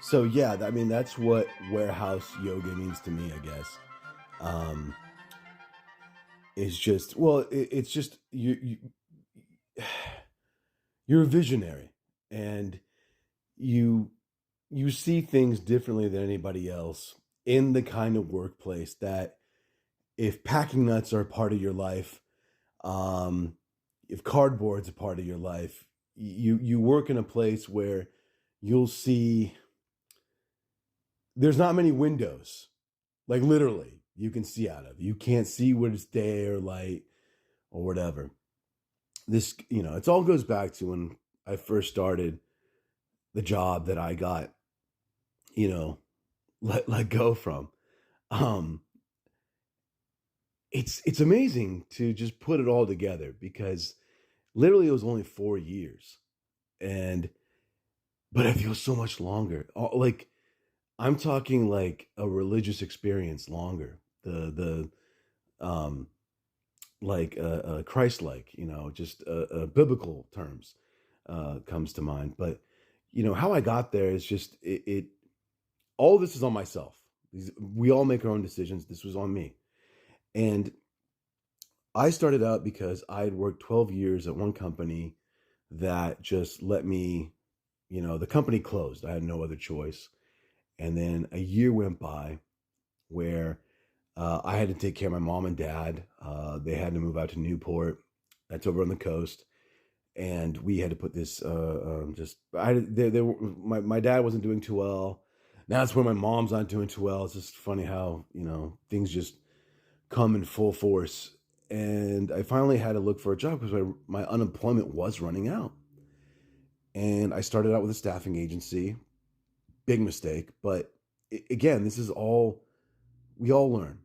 So yeah, I mean that's what warehouse yoga means to me, I guess. Um, is just it's just you're a visionary, and you you see things differently than anybody else in the kind of workplace that if packing nuts are a part of your life, um, if cardboard's a part of your life, you work in a place where you'll see there's not many windows, like literally you can see out of. You can't see when it's day or light or whatever. This, it all goes back to when I first started the job that I got, you know, let go from. Um, it's amazing to just put it all together because literally it was only 4 years, and but I feel so much longer. Like I'm talking like a religious experience longer. The like Christ-like, just biblical terms comes to mind. But how I got there is just it. All this is on myself. We all make our own decisions. This was on me, and I started out because I had worked 12 years at one company that just let me. The company closed. I had no other choice, and then a year went by where I had to take care of my mom and dad. They had to move out to Newport. That's over on the coast, and we had to put this. Just I they were, my dad wasn't doing too well. Now it's where my mom's not doing too well. It's just funny how things just come in full force. And I finally had to look for a job because my unemployment was running out. And I started out with a staffing agency. Big mistake, but again, this is all we all learn.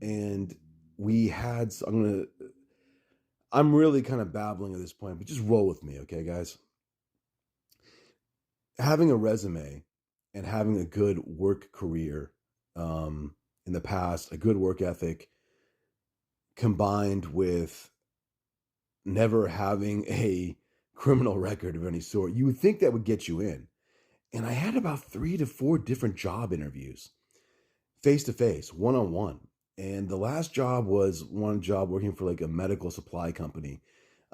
And we had. I'm really kind of babbling at this point, but just roll with me, okay, guys? Having a resume and having a good work career in the past, a good work ethic, combined with never having a criminal record of any sort, you would think that would get you in. And I had about 3 to 4 different job interviews, face to face, one on one. And the last job was one job working for like a medical supply company.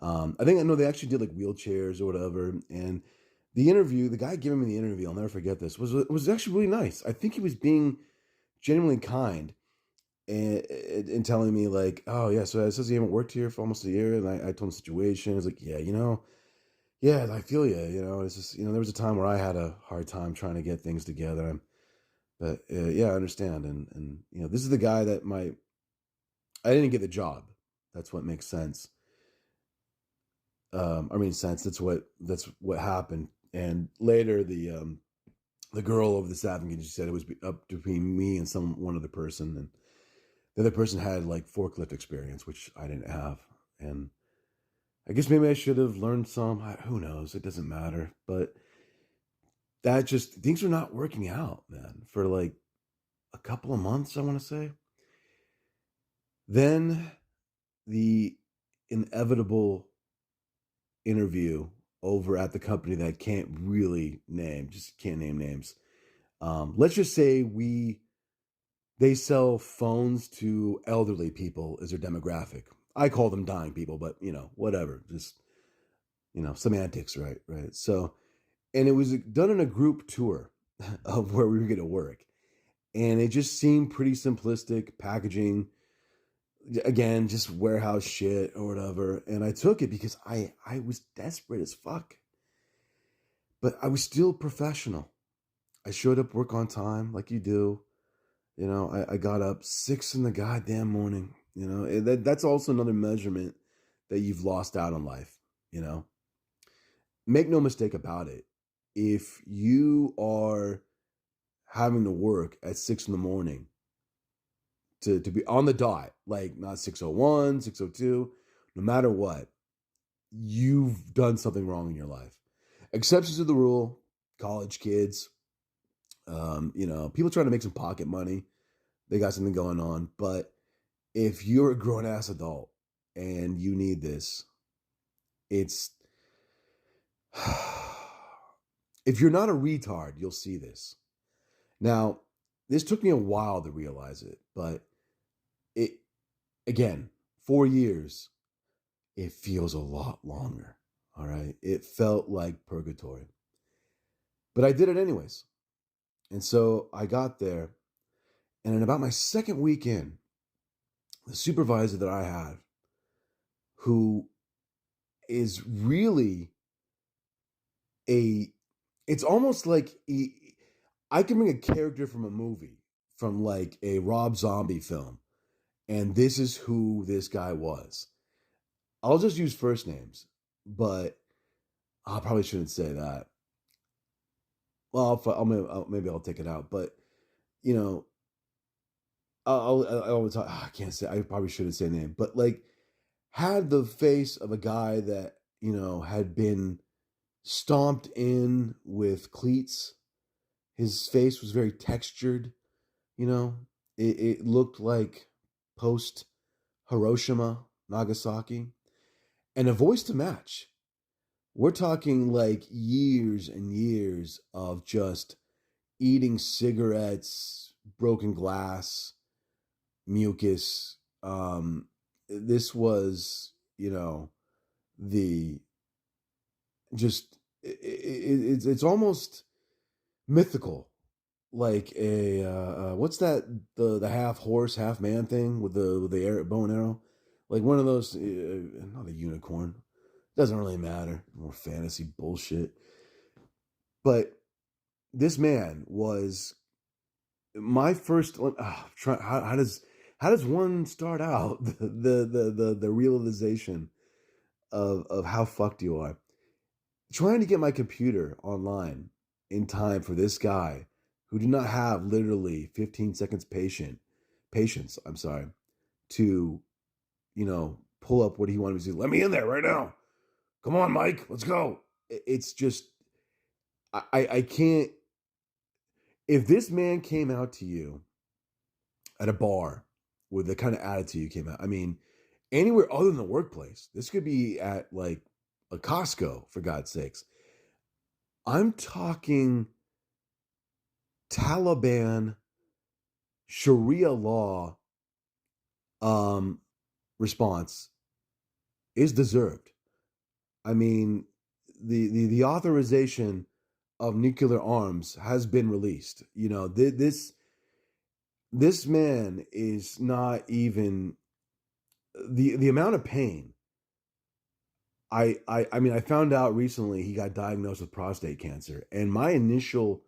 I know they actually did like wheelchairs or whatever. And the guy giving me the interview, I'll never forget this, was actually really nice. I think he was being genuinely kind and telling me like, oh yeah, so it says you haven't worked here for almost a year, and I told him the situation. I was like, yeah, yeah, I feel you. It's just there was a time where I had a hard time trying to get things together, but yeah, I understand. And this is the guy that I didn't get the job. That's what makes sense. I mean, sense. That's what happened. And later, the girl over the staffing agency said it was up between me and one other person, and the other person had like forklift experience, which I didn't have. And I guess maybe I should have learned some. Who knows? It doesn't matter. But that just things are not working out, man. For like a couple of months, I want to say. Then the inevitable interview over at the company that I can't really name, just can't name names. Let's just say they sell phones to elderly people as their demographic. I call them dying people, but whatever. Just semantics, right? Right. So, and it was done in a group tour of where we were going to work, and it just seemed pretty simplistic packaging. Again, just warehouse shit or whatever. And I took it because I was desperate as fuck, but I was still professional. I showed up work on time like you do. I got up 6 in the goddamn morning. That's also another measurement that you've lost out on life. You know, make no mistake about it. If you are having to work at 6 in the morning to be on the dot, like not 6:01, 6:02, no matter what, you've done something wrong in your life. Exceptions to the rule, college kids, people trying to make some pocket money, they got something going on. But if you're a grown ass adult and you need this, it's if you're not a retard, you'll see this. Now, this took me a while to realize it, but it, again, 4 years, it feels a lot longer. All right. It felt like purgatory, but I did it anyways. And so I got there, and in about my second week in, the supervisor that I had, who is really a, it's almost like I can bring a character from a movie, from like a Rob Zombie film, and this is who this guy was. I'll just use first names, but I probably shouldn't say that. Well, maybe I'll take it out, but you know, I can't say. I probably shouldn't say name, but like had the face of a guy that had been stomped in with cleats. His face was very textured. You know, it looked like post Hiroshima, Nagasaki, and a voice to match. We're talking like years and years of just eating cigarettes, broken glass, mucus. This was, the just it's almost mythical, like a what's that, the half horse half man thing with the air, bow and arrow, like one of those, not a unicorn, doesn't really matter, more fantasy bullshit. But this man was my first how does one start out the realization of how fucked you are, trying to get my computer online in time for this guy who did not have literally 15 seconds patience, I'm sorry, to, pull up what he wanted me to do. Let me in there right now. Come on, Mike, let's go. It's just, I can't, if this man came out to you at a bar with the kind of attitude you came out, I mean, anywhere other than the workplace, this could be at like a Costco, for God's sakes. I'm talking Taliban Sharia law um, response is deserved. I mean, the authorization of nuclear arms has been released. This man is not even the amount of pain. I mean, I found out recently he got diagnosed with prostate cancer, and my initial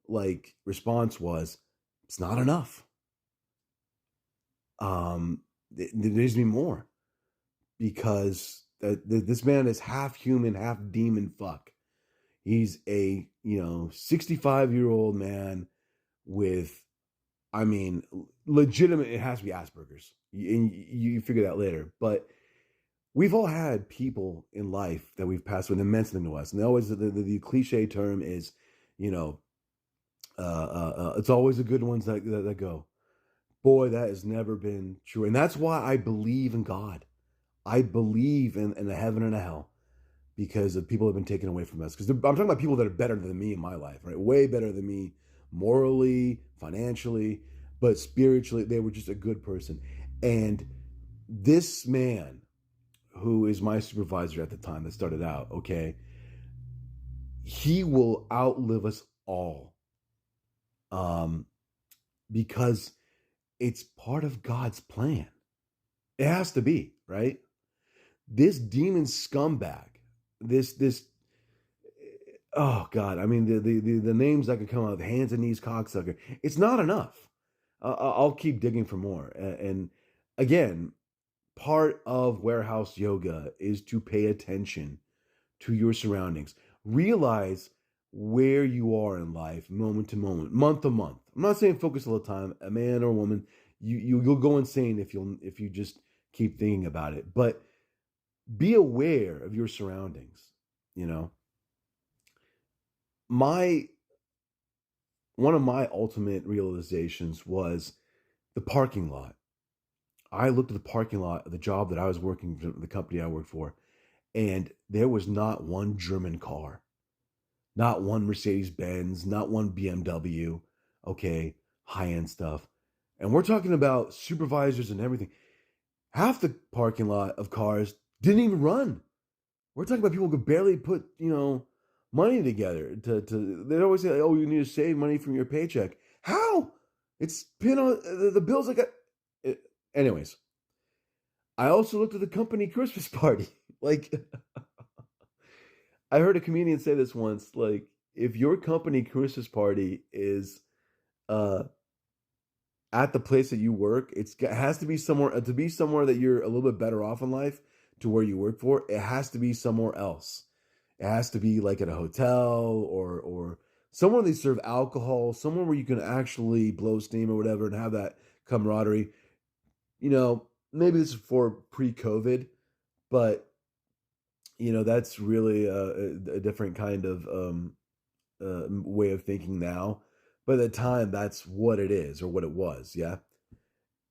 like response was, it's not enough. There needs to be more, because this man is half human, half demon fuck. He's a 65-year-old man with, I mean, legitimate. It has to be Asperger's, and you figure that later. But we've all had people in life that we've passed with immense to us, and they always the cliche term is, you know, it's always the good ones that go. Boy, that has never been true, and that's why I believe in God. I believe in a heaven and a hell, because of people have been taken away from us. Because I'm talking about people that are better than me in my life, right? Way better than me, morally, financially, but spiritually, they were just a good person. And this man, who is my supervisor at the time that started out, okay, he will outlive us all, because it's part of God's plan. It has to be, right? This demon scumbag, this oh God, I mean the names that could come out, hands and knees cocksucker, it's not enough. I'll keep digging for more. And again, part of warehouse yoga is to pay attention to your surroundings. Realize where you are in life, moment to moment, month to month. I'm not saying focus all the time. A man or a woman, you'll go insane if you just keep thinking about it. But be aware of your surroundings. You know, my one of my ultimate realizations was the parking lot. I looked at the parking lot of the job that I was working for, the company I worked for, and there was not one German car, not one Mercedes Benz, not one BMW. okay, high end stuff. And we're talking about supervisors and everything. Half the parking lot of cars didn't even run. We're talking about people who could barely put, money together. They always say, like, oh, you need to save money from your paycheck. How? It's been on the bills. Like, anyways, I also looked at the company Christmas party. Like, I heard a comedian say this once. Like, if your company Christmas party is uh at the place that you work, it has to be somewhere to be somewhere that you're a little bit better off in life to where you work for. It has to be somewhere else. It has to be like at a hotel or somewhere they serve alcohol, somewhere where you can actually blow steam or whatever and have that camaraderie. Maybe this is for pre-COVID, but that's really a different kind of way of thinking now. But at the time, that's what it is or what it was. Yeah.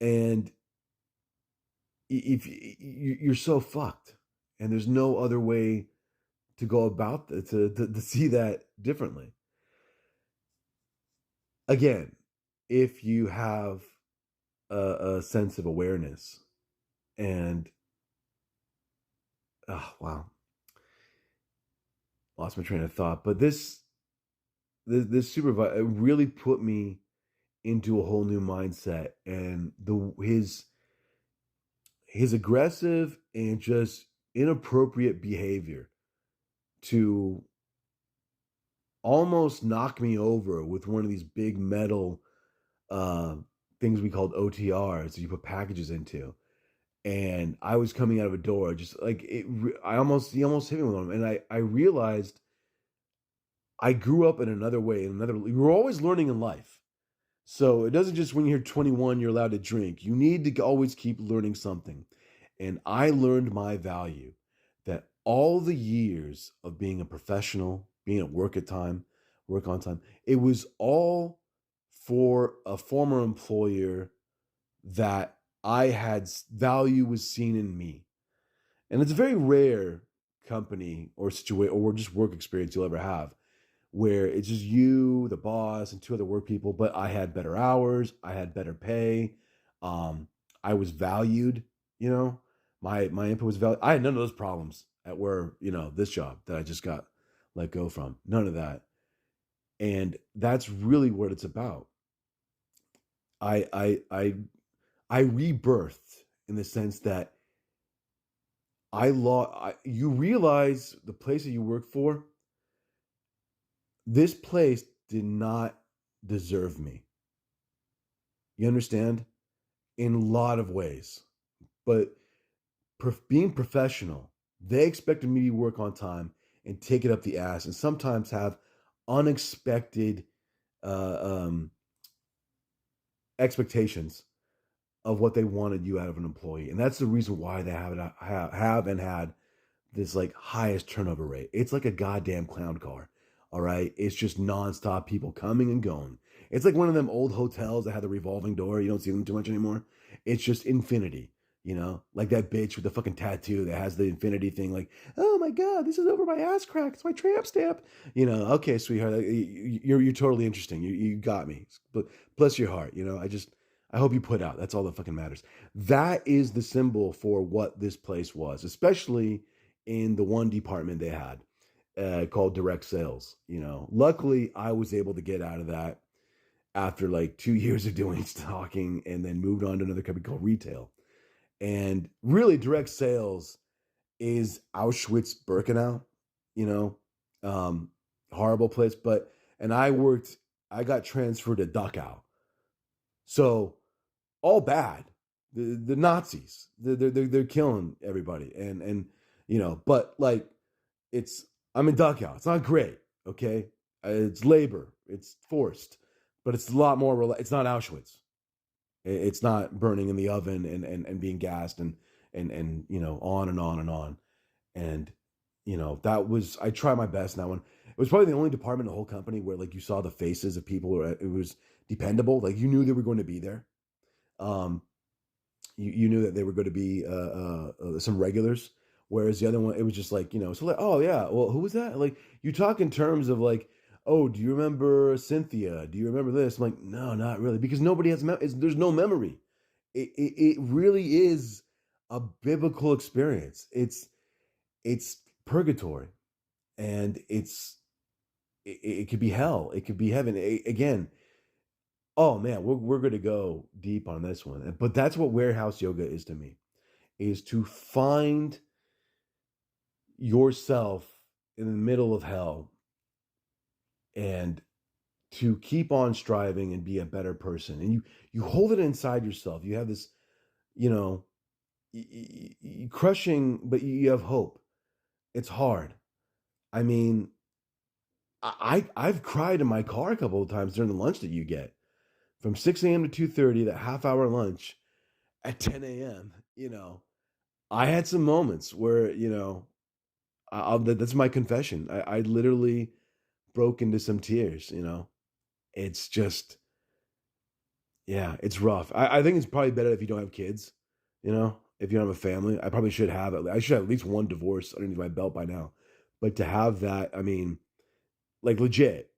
And if you're so fucked, and there's no other way to go about to see that differently. Again, if you have a sense of awareness and oh wow, lost my train of thought. But this supervisor really put me into a whole new mindset, and the his aggressive and just inappropriate behavior to almost knock me over with one of these big metal uh, things we called OTRs that you put packages into. And I was coming out of a door, just like it. He almost hit me with one, and I realized I grew up in another way. We're always learning in life. So it doesn't just when you're 21, you're allowed to drink. You need to always keep learning something. And I learned my value that all the years of being a professional, being at work on time, it was all for a former employer that I had value was seen in me. And it's a very rare company or situation or just work experience you'll ever have where it's just you, the boss, and two other work people. But I had better hours, I had better pay, I was valued. You know, my input was valued. I had none of those problems at where this job that I just got let go from. None of that, and that's really what it's about. I I I I rebirthed in the sense that you realize the place that you work for, this place did not deserve me. You understand? In a lot of ways. But being professional, they expected me to work on time and take it up the ass and sometimes have unexpected uh, um, expectations of what they wanted you out of an employee. And that's the reason why they have and had this like highest turnover rate. It's like a goddamn clown car. All right. It's just nonstop people coming and going. It's like one of them old hotels that had the revolving door. You don't see them too much anymore. It's just infinity, like that bitch with the fucking tattoo that has the infinity thing. Like, oh my God, this is over my ass crack. It's my tramp stamp. Okay, sweetheart, you're totally interesting. You got me. But bless your heart. I hope you put out. That's all that fucking matters. That is the symbol for what this place was, especially in the one department they had called direct sales. Luckily I was able to get out of that after like 2 years of doing talking and then moved on to another company called retail. And really, direct sales is Auschwitz Birkenau, you know, um, horrible place. And I got transferred to Dachau. So all bad. The Nazis, they're killing everybody. But like, it's, I'm in Dachau. It's not great. Okay. It's labor, it's forced, but it's a lot more, it's not Auschwitz. It's not burning in the oven and being gassed and on and on and on. And that was, I try my best now. And it was probably the only department in the whole company where like you saw the faces of people, or it was dependable. Like you knew they were going to be there. Um, you knew that they were going to be some regulars. Whereas the other one, it was just like, so like, oh yeah, well, who was that? Like you talk in terms of like, oh, do you remember Cynthia? Do you remember this? I'm like, no, not really, because nobody has there's no memory. It really is a biblical experience. It's purgatory, and it could be hell. It could be heaven. Again, oh man, we're going to go deep on this one. But that's what warehouse yoga is to me, is to find yourself in the middle of hell and to keep on striving and be a better person. And you hold it inside yourself. You have this, you know, crushing, but you have hope. It's hard. I mean, I've cried in my car a couple of times during the lunch that you get from 6 a.m. to 2:30, that half hour lunch at 10 a.m. I had some moments where that's my confession. I literally broke into some tears. It's just, yeah, it's rough. I think it's probably better if you don't have kids. If you don't have a family. I probably should have I should have at least one divorce underneath my belt by now. But to have that, I mean, like legit,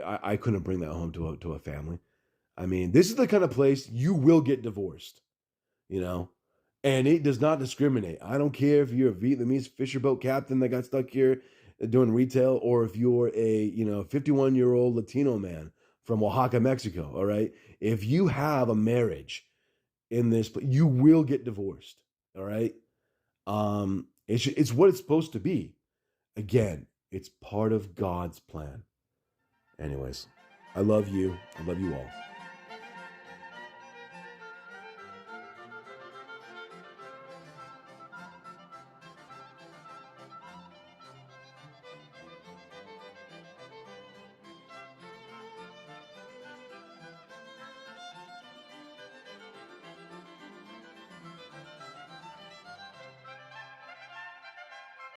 I couldn't bring that home to a family. I mean, this is the kind of place you will get divorced, you know, and it does not discriminate. I don't care if you're a Vietnamese fisher boat captain that got stuck here doing retail, or if you're a 51-year-old Latino man from Oaxaca, Mexico. All right, if you have a marriage in this, you will get divorced. All right, it's what it's supposed to be. Again, it's part of God's plan. Anyways, I love you. I love you all.